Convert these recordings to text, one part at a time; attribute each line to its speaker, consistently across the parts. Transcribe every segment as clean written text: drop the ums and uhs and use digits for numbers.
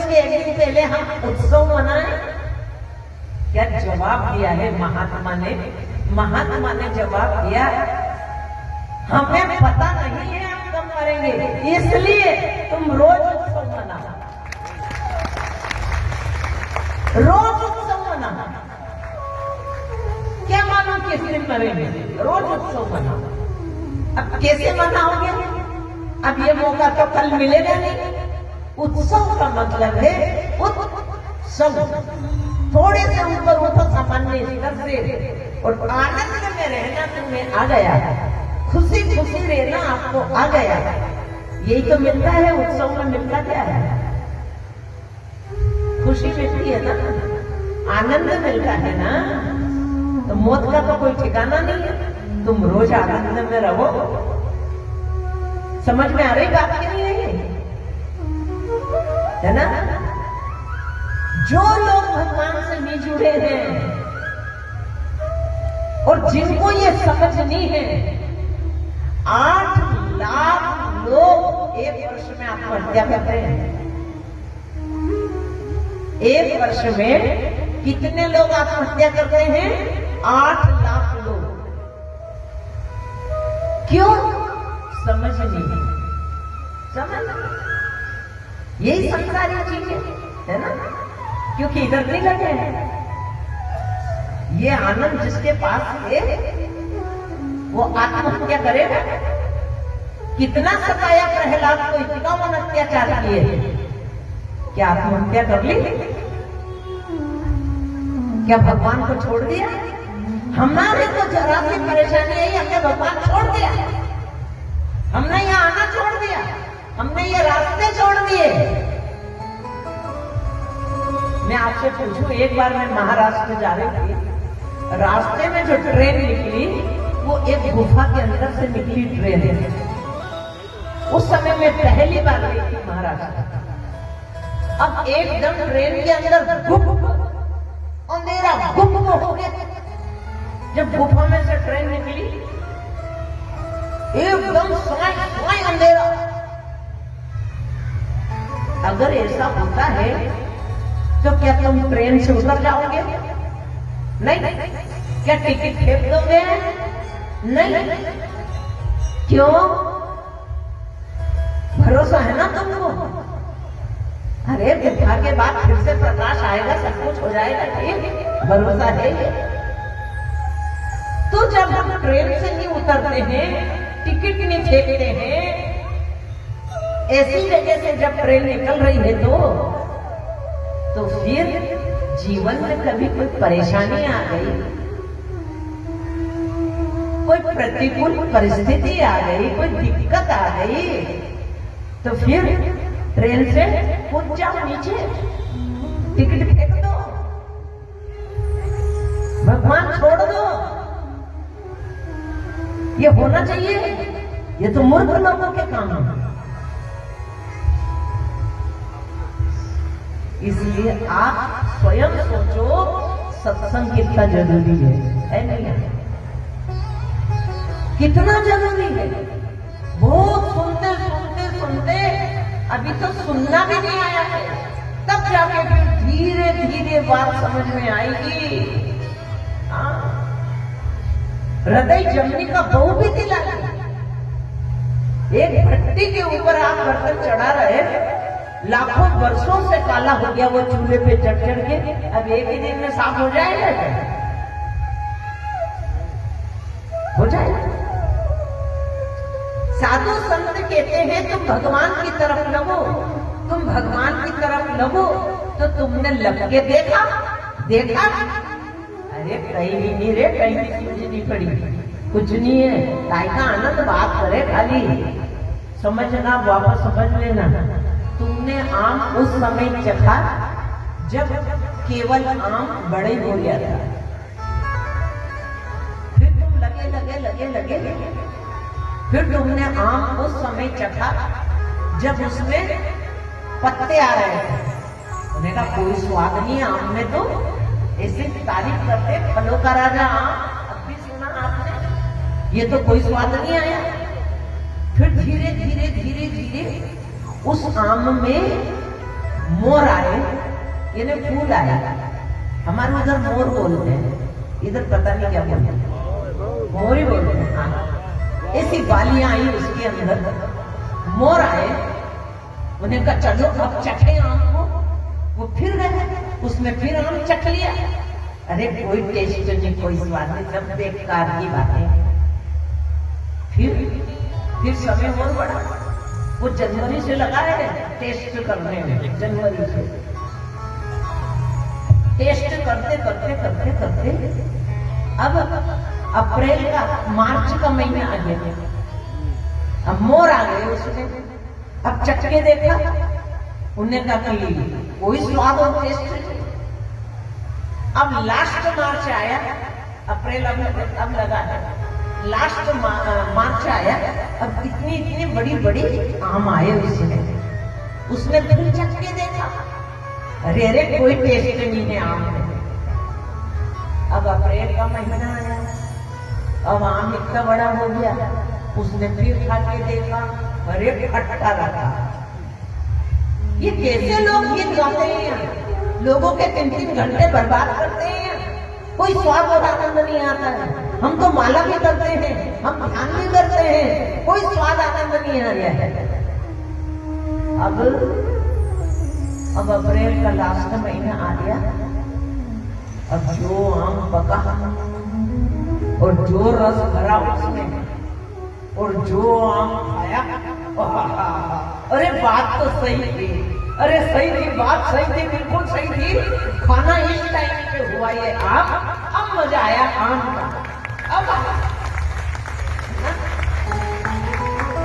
Speaker 1: के एक दिन पहले हम उत्सव मनाएं? क्या जवाब दिया है महात्मा ने? महात्मा ने जवाब दिया, हमें पता नहीं है हम कब मरेंगे, इसलिए तुम रोज उत्सव मनाओ, रोज उत्सव मनाओ। क्या मालूम किस दिन मरेंगे, रोज उत्सव मनाओ। अब कैसे मनाओगे? अब ये मौका तो कल मिलेगा नहीं। उत्सव का मतलब है उत्सव, थोड़े से ऊपर उठो सामान्य स्तर से और आनंद में रहना तुम्हें आ गया, खुशी खुशी रहना आपको आ गया। यही तो मिलता है उत्सव में। मिलता क्या है? खुशी मिलती है ना, आनंद मिलता है ना। तो मौत का तो कोई ठिकाना नहीं है। तुम रोज आनंद में रहो। समझ में आ रही बात की नहीं है ना? जो लोग भगवान से नहीं जुड़े हैं और जिनको ये समझनी है, 8 लाख लोग एक वर्ष में आत्महत्या करते हैं। एक वर्ष में कितने लोग आत्महत्या करते हैं? 8 लाख लोग। क्यों? समझ नहीं, समझ यही संसारी चीजें है ना, क्योंकि इधर नहीं लगे हैं। ये आनंद जिसके पास है वो आत्महत्या करेगा। कितना सताया प्रहलाद को, 51 अत्याचार किए, क्या आत्महत्या कर ली? क्या भगवान को छोड़ दिया? हमारे को जरा सी परेशानी आई, हमने भगवान छोड़ दिया, हमने यहाँ आना छोड़ दिया, हमने ये रास्ते छोड़ दिए। मैं आपसे पूछूं, एक बार मैं महाराष्ट्र जा रही थी, रास्ते में जो ट्रेन निकली वो एक गुफा के अंदर से निकली ट्रेन है। उस समय मैं पहली बार गई थी महाराष्ट्र। अब एकदम ट्रेन के अंदर गुप अंधेरा गुप हो गया। जब गुफा में से ट्रेन निकली एकदम स्वाई अंधेरा। अगर ऐसा होता है तो क्या तुम ट्रेन से उतर जाओगे? नहीं। क्या टिकट फेंक दोगे? नहीं। क्यों? भरोसा है ना तुमको? अरे गुफा के बाद फिर से प्रकाश आएगा, सब कुछ हो जाएगा, ठीक भरोसा है ये। तो जब हम ट्रेन से नहीं उतरते हैं, टिकट नहीं फेंकते हैं, ऐसी जगह से जब ट्रेन निकल रही है तो फिर जीवन में कभी कोई परेशानी आ गई, कोई प्रतिकूल परिस्थिति आ गई, कोई दिक्कत आ गई, तो फिर ट्रेन से कूद जाओ नीचे, टिकट फेंक दो, भगवान छोड़ दो। ये होना चाहिए? ये तो मूर्ख लोगों के काम है। इसलिए आप स्वयं सोचो, सत्संग कितना जरूरी है नहीं? कितना जरूरी है? बहुत सुनते सुनते सुनते अभी तो सुनना भी नहीं आया है, तब जाके फिर धीरे धीरे बात समझ में आएगी। हृदय जमने का बहु भी दिला। एक भट्टी के ऊपर आप बर्तन चढ़ा रहे, लाखों वर्षों से काला हो गया वो चूल्हे पे चढ़ चढ़ के, अब एक ही दिन में साफ हो जाएगा क्या? हो जाएगा। साधु संत कहते हैं तुम भगवान की तरफ लगो, तुम भगवान की तरफ लगो, तो तुमने लग के देखा? अरे कहीं भी नहीं रे, कहीं भी सूझ नहीं पड़ी, कुछ नहीं है। काय का आनंद बात करे खाली, समझना, वापस समझ लेना। तुमने आम उस समय चखा जब केवल आम बड़े हो गया था, फिर तुम लगे, फिर तुमने आम उस समय चखा जब उसमें पत्ते आ रहे थे। उन्हें कहा कोई स्वाद नहीं है आम में, तो ऐसे तारीफ करते फलों का राजा आम, अब भी सुना आपने, ये तो कोई स्वाद नहीं आया। फिर धीरे धीरे उस आम में मोर आए, यानी फूल आए। हमारे उधर मोर बोलते हैं, इधर पता नहीं क्या बोलते हैं, मोर ही बोलते हैं। हाँ, ऐसी बालियां आई उसके अंदर, मोर आए, उन्हें कहा चलो अब चखे आम को। वो फिर गए, उसमें फिर आम चख लिया। अरे कोई टेस्ट नहीं, कोई स्वाद नहीं, सब बेकार की बातें। फिर समय और बढ़ा। वो जनवरी से लगा है टेस्ट करने में, जनवरी से टेस्ट करते करते करते करते अब अप्रैल का, मार्च का महीना आ गया। अब मोर आ गए उसने, अब चख के देखा, उन्हें कहा कि कोई स्वाद और टेस्ट नहीं। अब लास्ट मार्च आया, अप्रैल अब लगा है, लास्ट मार्च आया। अब इतनी इतनी बड़ी बड़ी आम आए उसने फिर चख के देखा, अरे अरे कोई टेस्ट नहीं है आम में। अब अप्रैल का महीना आया, अब आम इतना बड़ा हो गया, उसने फिर खा के देखा, अरे खट्टा लगा। ये कैसे लोग गीत गाते हैं, लोगों के 3-3 घंटे बर्बाद करते हैं, कोई स्वाद और आनंद नहीं आता है। हम तो माला भी करते हैं, हम ध्यान भी करते हैं, कोई स्वाद आनंद नहीं आ रहा है। अब अप्रैल का लास्ट महीना आ गया। अब जो आम पका और जो रस भरा उसमें और जो आम खाया, अरे बात तो सही थी, अरे सही थी, बात सही थी, बिल्कुल सही थी। खाना इस टाइम पे हुआ ये आम, अब मजा आया आम का। अब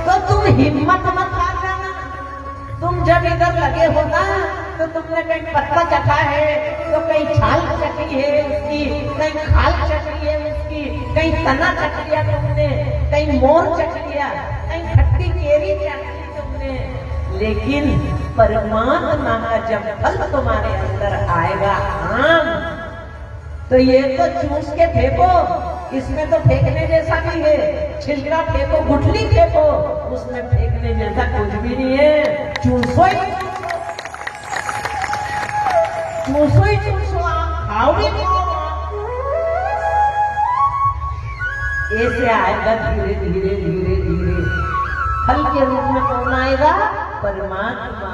Speaker 1: तो तुम हिम्मत मत हार जाना। तुम जब इधर लगे हो ना, तो तुमने कहीं पत्ता चखा है, तो कहीं छाल चखी है उसकी, कहीं खाल चखी है उसकी, कहीं तना चख लिया तुमने, कहीं मोर चख लिया, कहीं खट्टी केरी चख ली तुमने। लेकिन परमात्मा का जब फल तुम्हारे अंदर आएगा आम, तो ये तो चूस के फेंको, इसमें तो फेंकने जैसा भी है। छिलका फेंको, गुठली फेंको, उसमें फेंकने जैसा कुछ भी नहीं है। चूसो ही चूसो आम, खाओ भी खाओ। ऐसे आएगा धीरे धीरे धीरे धीरे। फल के रूप में कौन आएगा? परमात्मा।